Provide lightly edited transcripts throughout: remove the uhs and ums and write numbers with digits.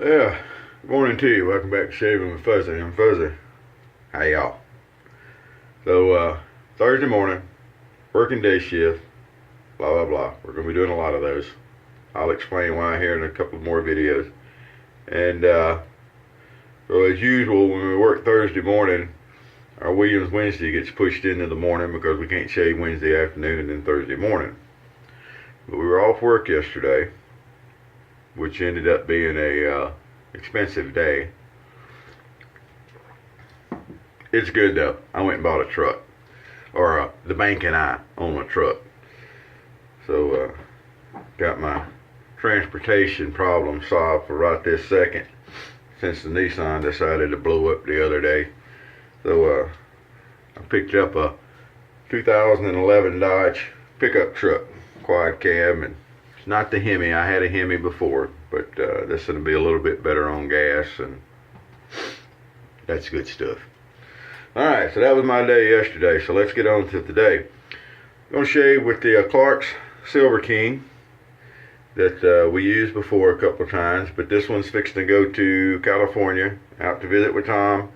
Yeah, good morning to you. Welcome back to Shaving with Fuzzy. I'm Fuzzy. How y'all? So, Thursday morning, working day shift, blah, blah, blah. We're going to be doing a lot of those. I'll explain why here in a couple more videos. And, so as usual, when we work Thursday morning, our Williams Wednesday gets pushed into the morning because we can't shave Wednesday afternoon and then Thursday morning. But we were off work yesterday, which ended up being a expensive day. It's good though. I went and bought a truck, or the bank and I own a truck. So got my transportation problem solved for right this second, since the Nissan decided to blow up the other day. So I picked up a 2011 Dodge pickup truck, quad cab, and it's not the Hemi. I had a Hemi before, but this will be a little bit better on gas, and that's good stuff. Alright, so that was my day yesterday, so let's get on to today. I'm going to shave with the Clark's Silver King that we used before a couple of times, but this one's fixing to go to California, out to visit with Tom,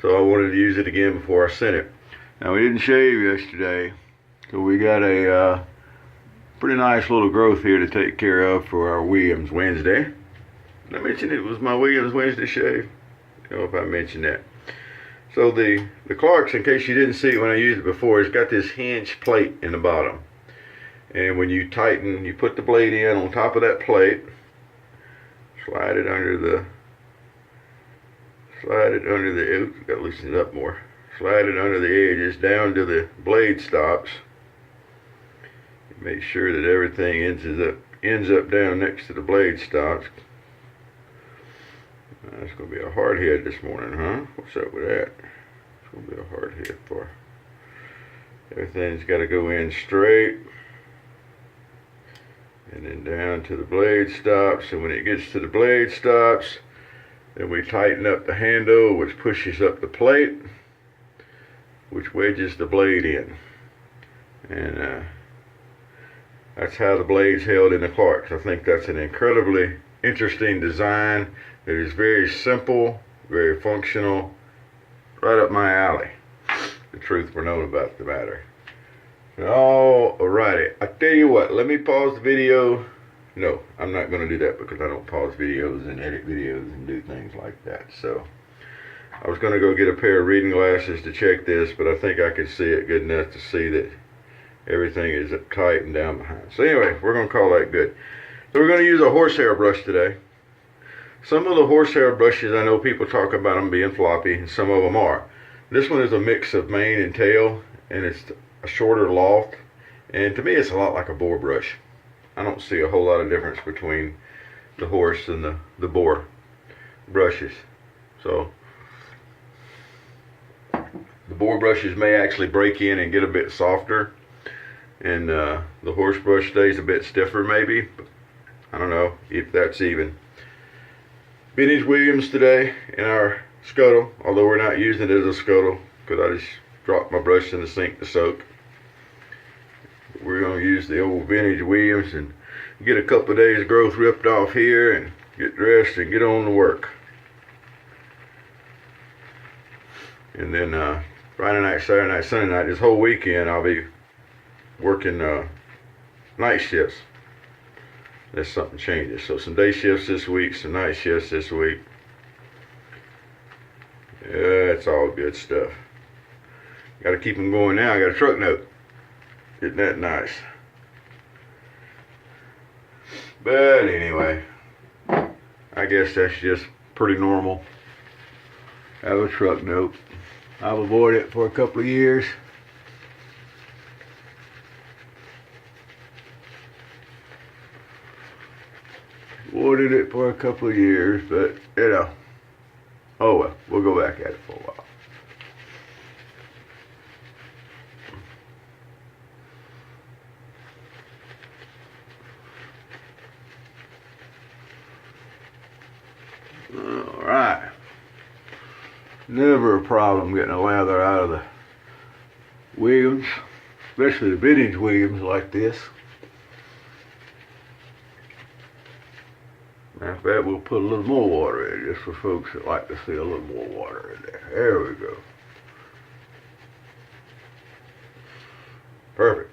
so I wanted to use it again before I sent it. Now, we didn't shave yesterday, so we got a pretty nice little growth here to take care of for our Williams Wednesday. Did I mention it was my Williams Wednesday shave? I don't know if I mentioned that. So the Clark's, in case you didn't see it when I used it before, it's got this hinge plate in the bottom. And when you tighten, you put the blade in on top of that plate, slide it under the, oops, gotta loosen it up more. Slide it under the edges down to the blade stops. Make sure that everything ends up down next to the blade stops. That's going to be a hard head this morning, huh? What's up with that? It's going to be a hard head for. Everything's got to go in straight. And then down to the blade stops. And when it gets to the blade stops, then we tighten up the handle, which pushes up the plate, which wedges the blade in. And that's how the blade's held in the Clark's. I think that's an incredibly interesting design. It is very simple, very functional, right up my alley. The truth we're known about the matter. Alrighty, I tell you what, let me pause the video. No, I'm not going to do that because I don't pause videos and edit videos and do things like that. So, I was going to go get a pair of reading glasses to check this, but I think I can see it good enough to see that everything is tight and down behind. So anyway, we're going to call that good. So we're going to use a horsehair brush today. Some of the horsehair brushes, I know people talk about them being floppy, and some of them are. This one is a mix of mane and tail, and it's a shorter loft. And to me, it's a lot like a boar brush. I don't see a whole lot of difference between the horse and the boar brushes. So the boar brushes may actually break in and get a bit softer, and the horse brush stays a bit stiffer maybe. But I don't know if that's even. Vintage Williams today in our scuttle, although we're not using it as a scuttle because I just dropped my brush in the sink to soak. We're going to use the old Vintage Williams and get a couple of days growth ripped off here and get dressed and get on to work. And then Friday night, Saturday night, Sunday night, this whole weekend I'll be working night shifts. Unless something changes. So some day shifts this week, some night shifts this week. Yeah, it's all good stuff. Got to keep them going now. I got a truck note. Isn't that nice? But anyway, I guess that's just pretty normal. Have a truck note. I've avoided it for a couple of years. Avoided it for a couple of years, but you know, oh well, we'll go back at it for a while. Alright. Never a problem getting a lather out of the Williams, especially the vintage Williams like this. Matter of fact, we'll put a little more water in, just for folks that like to see a little more water in there. There we go. Perfect.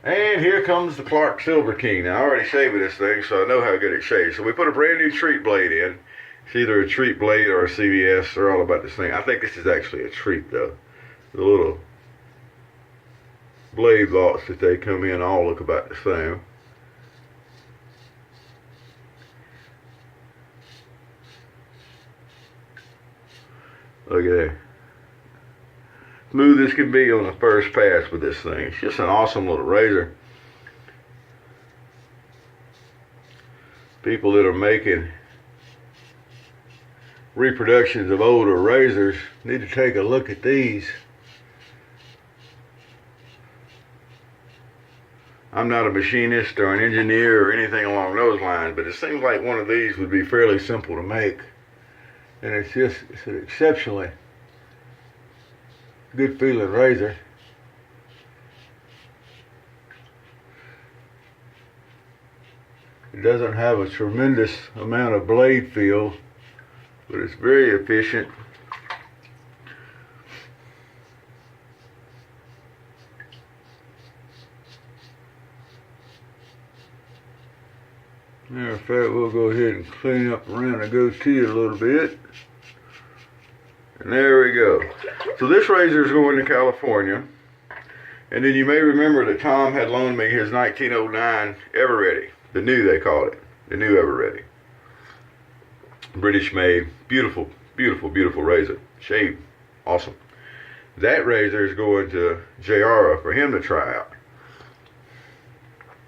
And here comes the Clark Silver King. Now, I already shaved this thing, so I know how good it shaves. So we put a brand new treat blade in. It's either a treat blade or a CVS. They're all about this thing. I think this is actually a treat, though. The little blade vaults that they come in all look about the same. Look at that. Smooth as can be on the first pass with this thing. It's just an awesome little razor. People that are making reproductions of older razors need to take a look at these. I'm not a machinist or an engineer or anything along those lines, but it seems like one of these would be fairly simple to make. And it's an exceptionally good feeling razor. It doesn't have a tremendous amount of blade feel, but it's very efficient. Matter of fact, we'll go ahead and clean up around the goatee a little bit. And there we go. So this razor is going to California. And then you may remember that Tom had loaned me his 1909 Everready. The new, they called it. The new Everready. British made. Beautiful, beautiful, beautiful razor. Shaved. Awesome. That razor is going to JR for him to try out.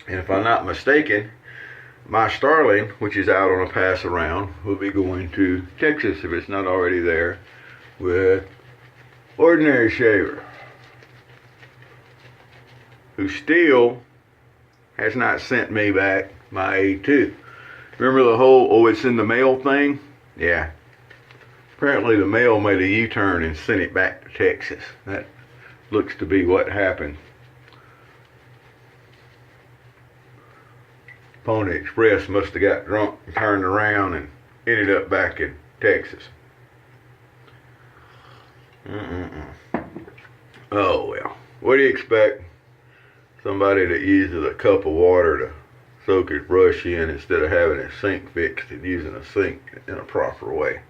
And if I'm not mistaken, my Starling, which is out on a pass around, will be going to Texas if it's not already there with Ordinary Shaver, who still has not sent me back my A2. Remember the whole, oh, it's in the mail thing? Yeah. Apparently the mail made a U-turn and sent it back to Texas. That looks to be what happened. Pony Express must have got drunk and turned around and ended up back in Texas. Oh well, what do you expect? Somebody that uses a cup of water to soak his brush in instead of having his sink fixed and using a sink in a proper way.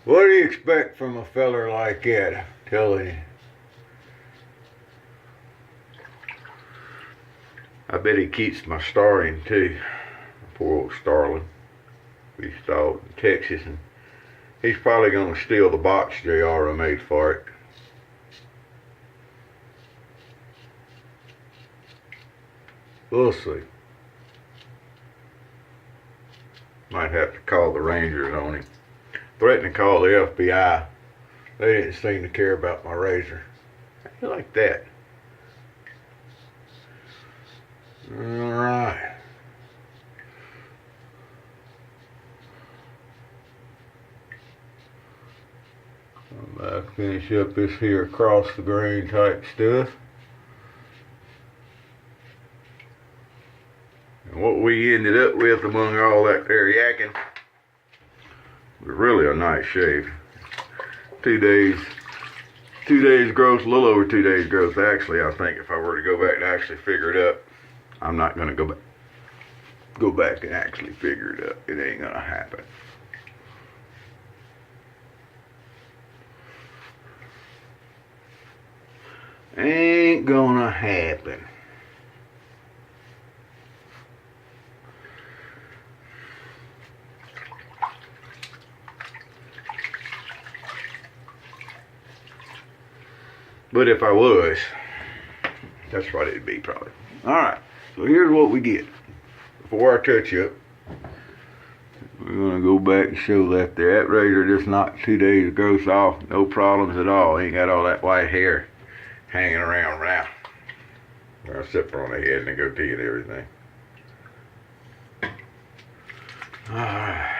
What do you expect from a feller like that? I'm telling you. I bet he keeps my Starling too. Poor old Starling. We installed in Texas, and he's probably going to steal the box JR made for it. We'll see. Might have to call the Rangers on him. Threaten to call the FBI. They didn't seem to care about my razor. How do you like that? Alright. I'm about to finish up this here across the grain type stuff. And what we ended up with among all that there yakking was really a nice shave. 2 days growth, a little over 2 days growth actually. I think if I were to go back and actually figure it up, I'm not going to go back and actually figure it up. It ain't going to happen. Ain't gonna happen. But if I was, that's what it'd be probably. Alright, so here's what we get. Before I touch up, we're gonna go back and show that there. That razor just knocked 2 days growth off. No problems at all. Ain't got all that white hair hanging around now. Except for on the head and the goatee and everything. Alright.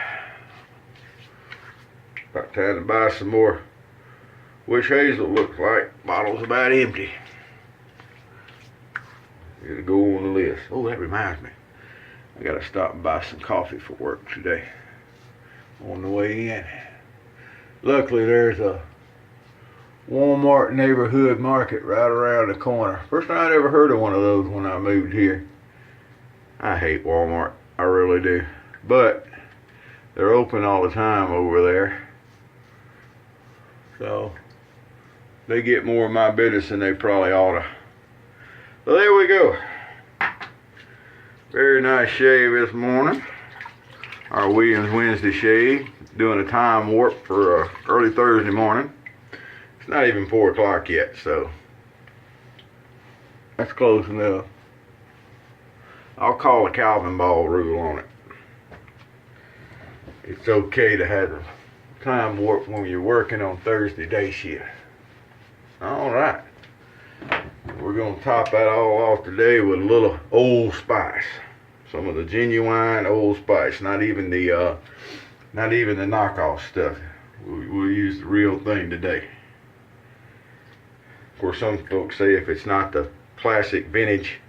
About time to buy some more Wish Hazel. Looks like bottle's about empty. It'll go on the list. Oh, that reminds me. I gotta stop and buy some coffee for work today on the way in. Luckily, there's a Walmart neighborhood market right around the corner. First time I'd ever heard of one of those when I moved here. I hate Walmart, I really do. But they're open all the time over there. So they get more of my business than they probably ought to. So there we go. Very nice shave this morning. Our Williams Wednesday shave. Doing a time warp for early Thursday morning. It's not even 4 o'clock yet, so that's close enough. I'll call a Calvin ball rule on it. It's okay to have a time warp when you're working on Thursday day shift. Alright. We're going to top that all off today with a little Old Spice. Some of the genuine Old Spice. Not even the knockoff stuff. We'll use the real thing today. Of course, some folks say if it's not the classic vintage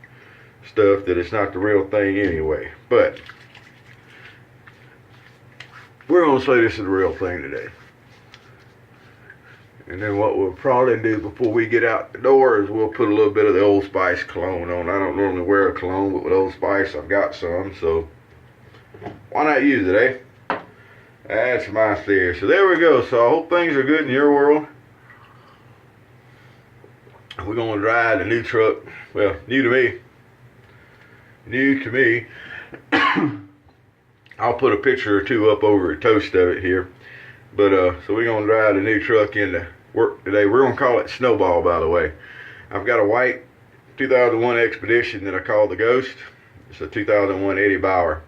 stuff that it's not the real thing anyway. But we're going to say this is the real thing today. And then what we'll probably do before we get out the door is we'll put a little bit of the Old Spice cologne on. I don't normally wear a cologne, but with Old Spice I've got some, so why not use it, eh? That's my theory. So there we go. So I hope things are good in your world. We're going to drive the new truck. Well, new to me. New to me. I'll put a picture or two up over a toast of it here. But so we're going to drive the new truck into work today. We're going to call it Snowball, by the way. I've got a white 2001 Expedition that I call the Ghost. It's a 2001 Eddie Bauer.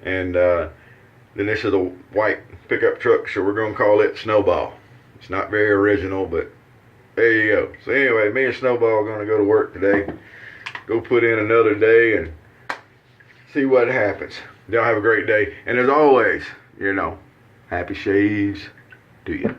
And then this is a white pickup truck, so we're going to call it Snowball. It's not very original, but there you go. So anyway, me and Snowball are going to go to work today. Go put in another day and see what happens. Y'all have a great day. And as always, you know, happy shaves to you.